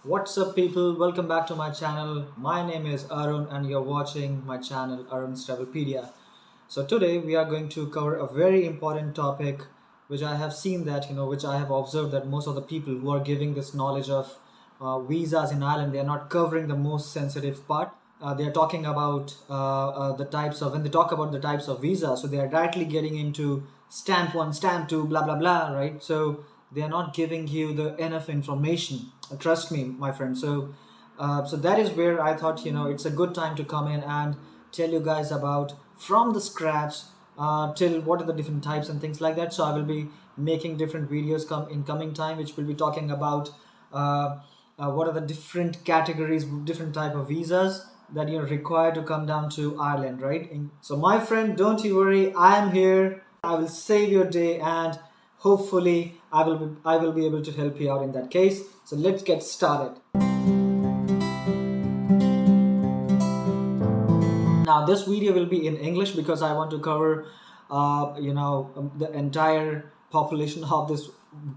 What's up people, welcome back to my channel. My name is Arun and you're watching my channel Arun's Travelpedia. So today we are going to cover a very important topic which I have seen that, which I have observed that most of the people who are giving this knowledge of visas in Ireland, they are not covering the most sensitive part. They are talking about the types of, when they talk about the types of visa, so they are directly getting into stamp 1, stamp 2, blah, blah, blah, right? So they are not giving you the enough information. Trust me, my friend. So that is where I thought, it's a good time to come in and tell you guys about from the scratch till what are the different types and things like that. So I will be making different videos in coming time, which will be talking about what are the different categories, different type of visas that you're required to come down to Ireland, right? So my friend, don't you worry, I am here. I will save your day and hopefully I will be able to help you out in that case. So let's get started. Now this video will be in English because I want to cover the entire population of this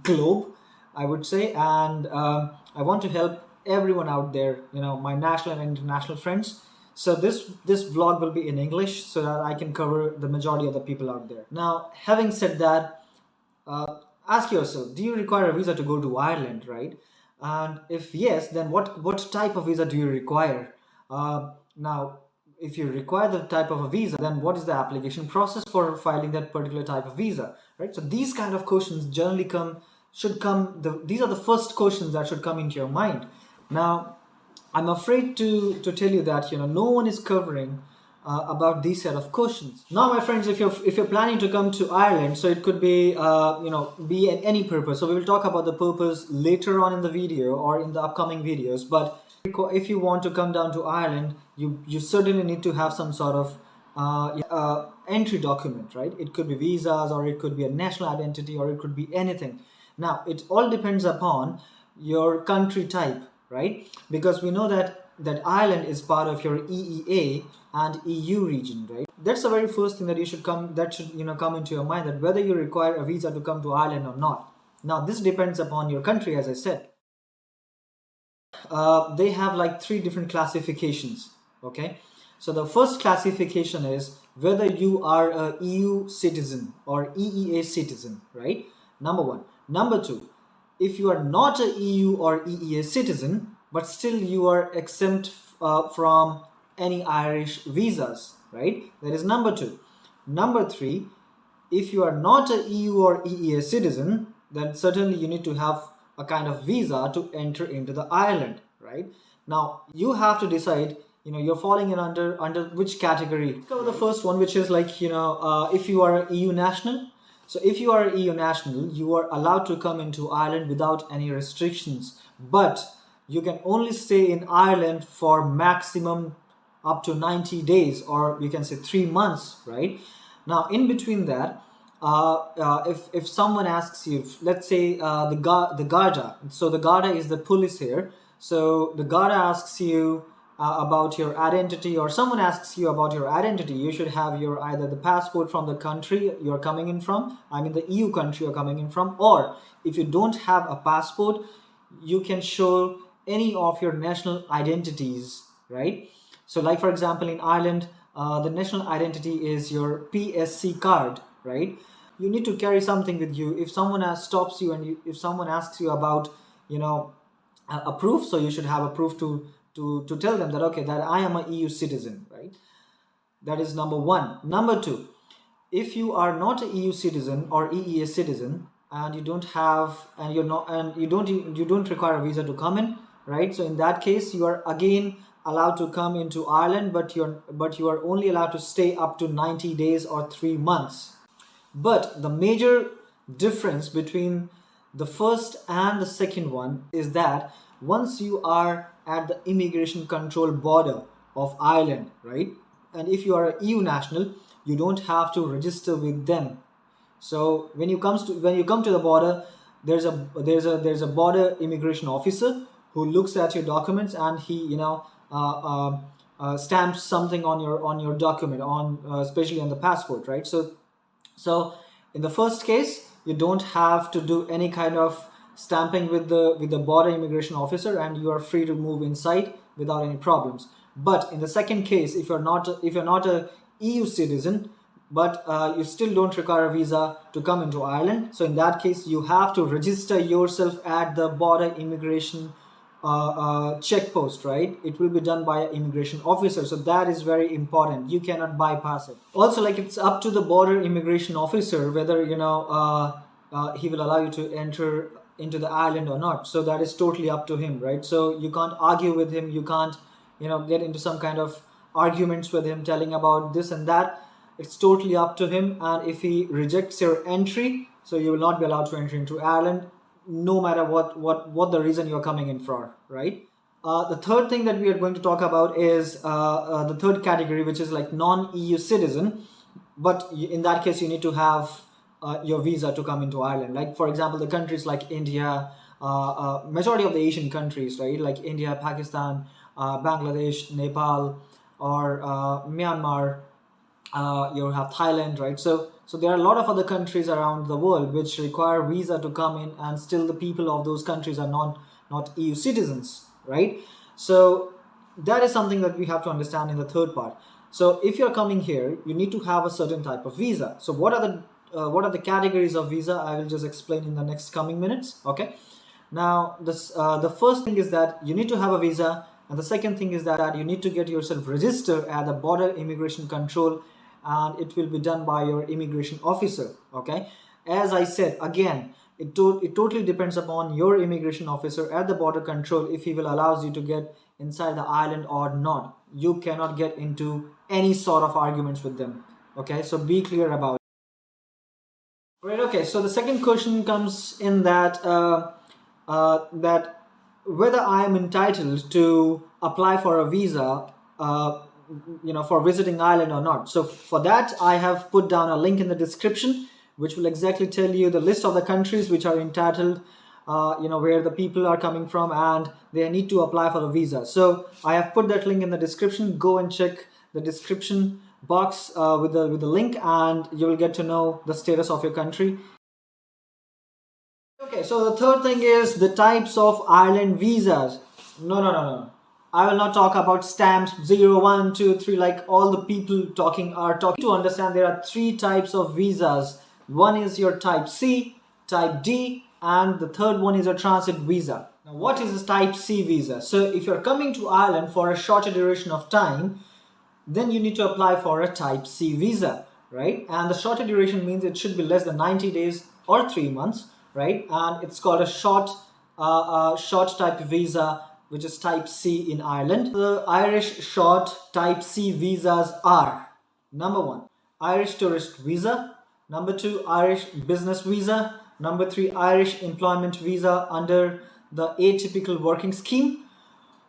globe, I would say, and I want to help everyone out there, my national and international friends. So this vlog will be in English so that I can cover the majority of the people out there. Now, having said that, ask yourself, do you require a visa to go to Ireland, right? And if yes, then what type of visa do you require? Now, if you require the type of a visa, then what is the application process for filing that particular type of visa, right? So these kind of questions generally these are the first questions that should come into your mind. Now, I'm afraid to tell you that no one is covering about these set of questions. Now, my friends, if you're planning to come to Ireland, so it could be be at any purpose. So we will talk about the purpose later on in the video or in the upcoming videos. But if you want to come down to Ireland, you certainly need to have some sort of entry document, right? It could be visas, or it could be a national identity, or it could be anything. Now, it all depends upon your country type, right? Because we know that Ireland is part of your EEA and EU region, right? That's the very first thing that should come into your mind, that whether you require a visa to come to Ireland or not. Now, this depends upon your country, as I said. They have like 3 different classifications. Okay, so the first classification is whether you are a EU citizen or EEA citizen, right? Number 1. Number 2, if you are not a EU or EEA citizen, but still you are exempt from any Irish visas, right? That is number 2. Number 3, if you are not a EU or EEA citizen, then certainly you need to have a kind of visa to enter into the Ireland, right? Now you have to decide, you're falling in under which category. Cover the first one, which is like, if you are an EU national. So if you are an EU national, you are allowed to come into Ireland without any restrictions, but you can only stay in Ireland for maximum up to 90 days, or you can say 3 months, right? Now, in between that, if someone asks you, let's say the Garda, so the Garda is the police here, so the Garda asks you about your identity, or someone asks you about your identity, you should have either the passport from the country you're coming in from, I mean the EU country you're coming in from, or if you don't have a passport, you can show any of your national identities, right? So like for example in Ireland, the national identity is your PSC card, right? You need to carry something with you. If someone stops you and if someone asks you about a proof, so you should have a proof to tell them that okay, that I am a EU citizen, right? That is number 1. Number 2, if you are not a EU citizen or EEA citizen and you don't require a visa to come in, right? So in that case, you are again allowed to come into Ireland, but you are only allowed to stay up to 90 days or 3 months. But the major difference between the first and the second one is that once you are at the immigration control border of Ireland, right? And if you are an EU national, you don't have to register with them. So when you come to the border, there's a border immigration officer who looks at your documents and he stamps something on your document, especially on the passport, right? So in the first case, you don't have to do any kind of stamping with the border immigration officer, and you are free to move inside without any problems. But in the second case, if you're not a EU citizen, but you still don't require a visa to come into Ireland, so in that case you have to register yourself at the border immigration check post, right? It will be done by an immigration officer, so that is very important. You cannot bypass it. Also, like, it's up to the border immigration officer whether he will allow you to enter into the island or not. So that is totally up to him, right? So you can't argue with him, you can't get into some kind of arguments with him telling about this and that. It's totally up to him, and if he rejects your entry, so you will not be allowed to enter into Ireland, no matter what the reason you're coming in for, right? The third thing that we are going to talk about is the third category, which is like non-EU citizen, but in that case you need to have your visa to come into Ireland. Like, for example, the countries like India, majority of the Asian countries, right? Like India, Pakistan, Bangladesh, Nepal, or Myanmar, you have Thailand, right? So there are a lot of other countries around the world which require visa to come in, and still the people of those countries are not EU citizens, right? So that is something that we have to understand in the third part. So if you're coming here, you need to have a certain type of visa. So what are the categories of visa? I will just explain in the next coming minutes. Okay. Now the first thing is that you need to have a visa, and the second thing is that you need to get yourself registered at the border immigration control, and it will be done by your immigration officer. Okay, as I said again, it totally depends upon your immigration officer at the border control if he will allows you to get inside the island or not. You cannot get into any sort of arguments with them. Okay, so be clear about it. Right. Okay, so the second question comes in that that whether I am entitled to apply for a visa for visiting Ireland or not. So for that, I have put down a link in the description which will exactly tell you the list of the countries which are entitled, where the people are coming from, and they need to apply for the visa. So I have put that link in the description. Go and check the description box with the link, and you will get to know the status of your country. Okay, so the third thing is the types of Ireland visas. No. I will not talk about stamps 0, 1, 2, 3 like all the people are talking. To understand, there are 3 types of visas. One is your type C, type D, and the third one is a transit visa. Now, what is a type C visa? So if you're coming to Ireland for a shorter duration of time, then you need to apply for a type C visa, right? And the shorter duration means it should be less than 90 days or 3 months, right? And it's called a short type visa, which is type C in Ireland. The Irish short type C visas are: number 1, Irish tourist visa; number 2, Irish business visa; number 3, Irish employment visa under the Atypical Working Scheme;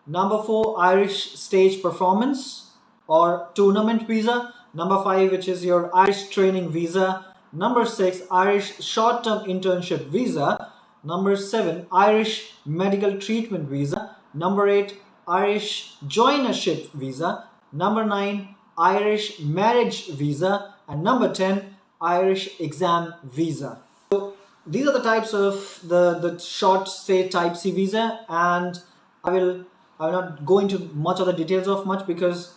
number 4, Irish stage performance or tournament visa; number 5, which is your Irish training visa; number 6, Irish short-term internship visa; number 7, Irish medical treatment visa; number 8, Irish joinership visa; number 9, Irish marriage visa; and number 10, Irish exam visa. So these are the types of the short, say, type C visa, and I will not go into much of the details of much because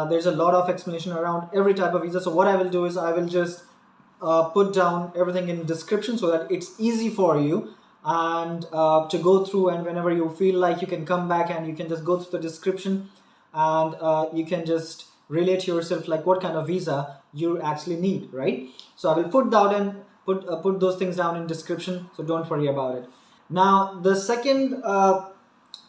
there's a lot of explanation around every type of visa. So what I will do is I will just put down everything in description so that it's easy for you and to go through, and whenever you feel like, you can come back and you can just go through the description, and you can just relate yourself like what kind of visa you actually need, right? So I will put those things down in description, so don't worry about it. Now the second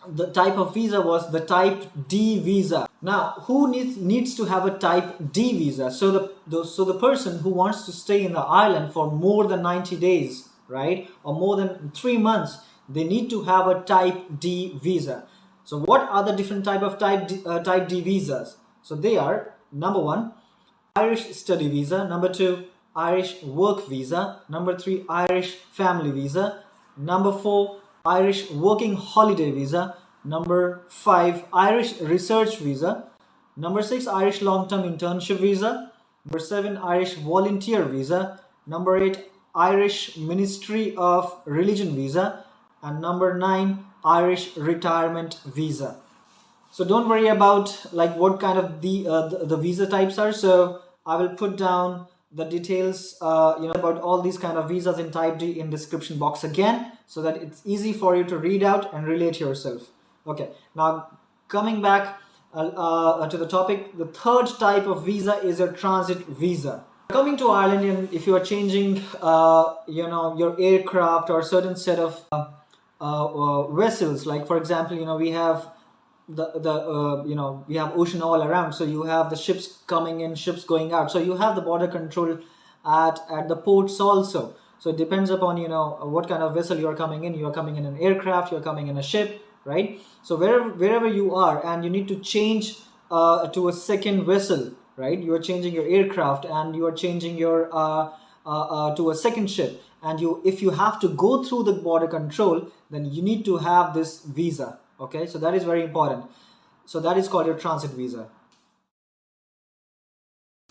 the type of visa was the type D visa. Now who needs to have a type D visa? So the person who wants to stay in the island for more than 90 days, right, or more than 3 months, they need to have a type D visa. So what are the different type of type D visas? So they are: number 1, Irish study visa; number 2, Irish work visa; number 3, Irish family visa; number 4, Irish working holiday visa; number 5, Irish research visa; number 6, Irish long-term internship visa; number 7, Irish volunteer visa; number 8, Irish Ministry of Religion visa; and number 9, Irish retirement visa. So don't worry about like what kind of the visa types are. So I will put down the details about all these kind of visas in type D in description box again, so that it's easy for you to read out and relate yourself. Okay, now coming back to the topic, the third type of visa is a transit visa. Coming to Ireland, and if you are changing your aircraft or certain set of vessels, like for example, we have we have ocean all around, so you have the ships coming in, ships going out, so you have the border control at the ports also. So it depends upon what kind of vessel you are coming in. You are coming in an aircraft, you are coming in a ship, right? So wherever you are and you need to change to a second vessel, right? You are changing your aircraft and you are changing your to a second ship, and if you have to go through the border control, then you need to have this visa. Okay, so that is very important. So that is called your transit visa.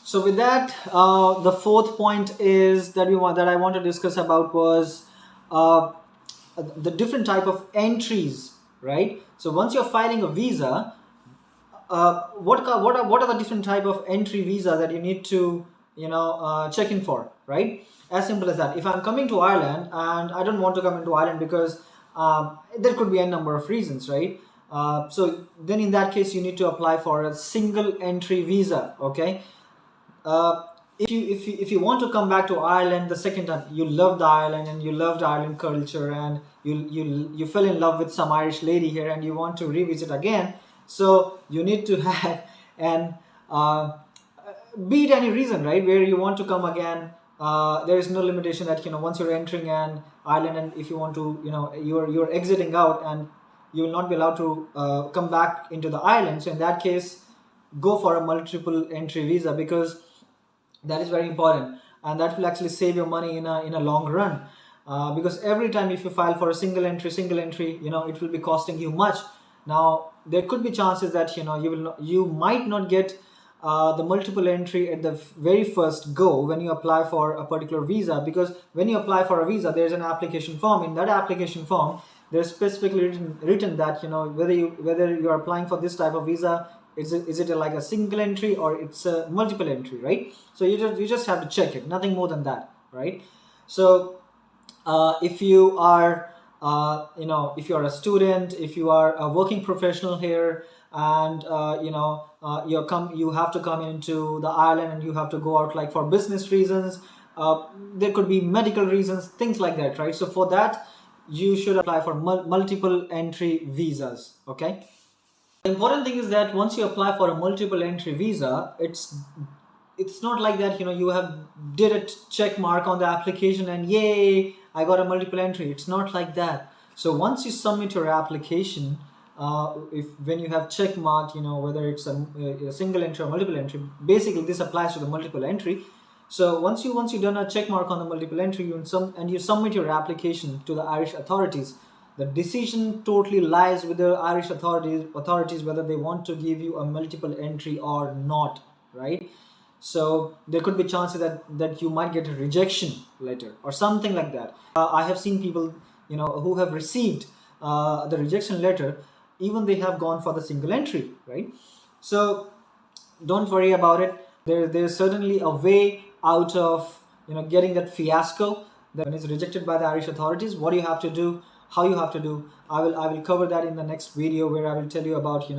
So with that, the fourth point is that I want to discuss about was the different type of entries, right? So once you're filing a visa, what are the different type of entry visa that you need to check in for, right? As simple as that. If I'm coming to Ireland and I don't want to come into Ireland because there could be a number of reasons, right? So then in that case you need to apply for a single entry visa. Okay, if you want to come back to Ireland the second time, you loved Ireland and you loved Ireland culture, and you fell in love with some Irish lady here and you want to revisit again, so you need to have an be it any reason, right, where you want to come again. There is no limitation that once you're entering an Ireland, and if you want to you're exiting out, and you will not be allowed to come back into the island. So in that case, go for a multiple entry visa, because that is very important, and that will actually save your money in a long run, because every time if you file for a single entry, it will be costing you much. Now there could be chances that you might not get the multiple entry at the very first go when you apply for a particular visa, because when you apply for a visa, there's an application form. In that application form, there's specifically written that whether you are applying for this type of visa, is it like a single entry or it's a multiple entry, right? So you just have to check it, nothing more than that, right? So if you are if you are a student, if you are a working professional here, and you have to come into the island and you have to go out like for business reasons, there could be medical reasons, things like that, right? So for that you should apply for multiple entry visas. Okay, the important thing is that once you apply for a multiple entry visa, it's not like that you have did a check mark on the application and yay, I got a multiple entry. It's not like that. So once you submit your application, when you have check marked whether it's a single entry or multiple entry, basically this applies to the multiple entry. So once you done a check mark on the multiple entry, you submit your application to the Irish authorities, the decision totally lies with the Irish authorities whether they want to give you a multiple entry or not, right? So there could be chances that you might get a rejection letter or something like that. I have seen people who have received the rejection letter, even they have gone for the single entry, right? So don't worry about it. There's certainly a way out of getting that fiasco that when it's rejected by the Irish authorities. What you have to do, how you have to do, I will cover that in the next video, where I will tell you about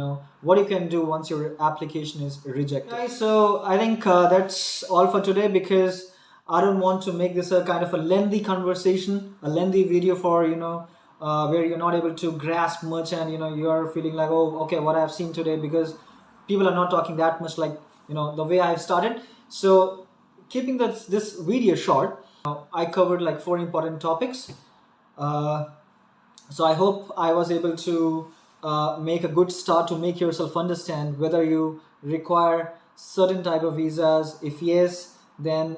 what you can do once your application is rejected. Okay, so I think that's all for today, because I don't want to make this a kind of a lengthy conversation, a lengthy video for where you're not able to grasp much, and you're feeling like, oh, okay, what I've seen today, because people are not talking that much like the way I've started. So keeping this video short, I covered like 4 important topics. So I hope I was able to make a good start to make yourself understand whether you require certain type of visas. If yes, then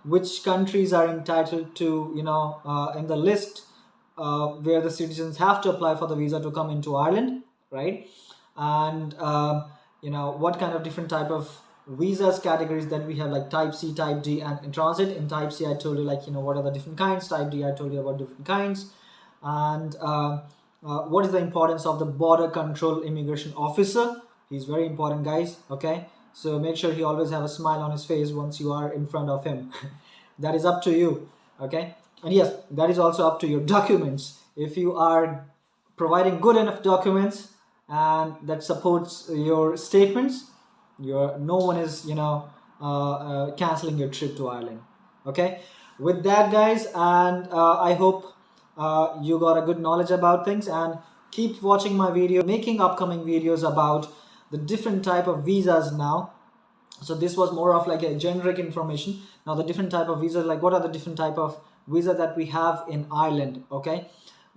which countries are entitled to in the list where the citizens have to apply for the visa to come into Ireland, right? And what kind of different type of visas categories that we have, like type C, type D, and in transit. In type C I told you like what are the different kinds. Type D I told you about different kinds. and what is the importance of the border control immigration officer. He's very important, guys. Okay, so make sure he always have a smile on his face once you are in front of him. That is up to you. Okay, and yes, that is also up to your documents. If you are providing good enough documents and that supports your statements, no one is canceling your trip to Ireland. Okay, with that, guys, and I hope you got a good knowledge about things, and keep watching my video, making upcoming videos about the different type of visas now. So this was more of like a generic information. Now the different type of visas, like what are the different type of visa that we have in Ireland. Okay,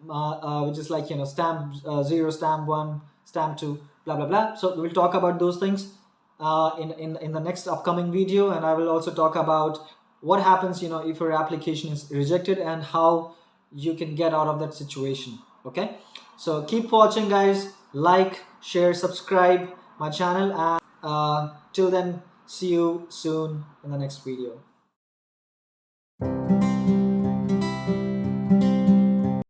which is like stamp 0, stamp 1, stamp 2, blah blah blah. So we'll talk about those things in the next upcoming video, and I will also talk about what happens if your application is rejected and how you can get out of that situation. Okay, so keep watching, guys. Like, share, subscribe my channel, and till then, see you soon in the next video.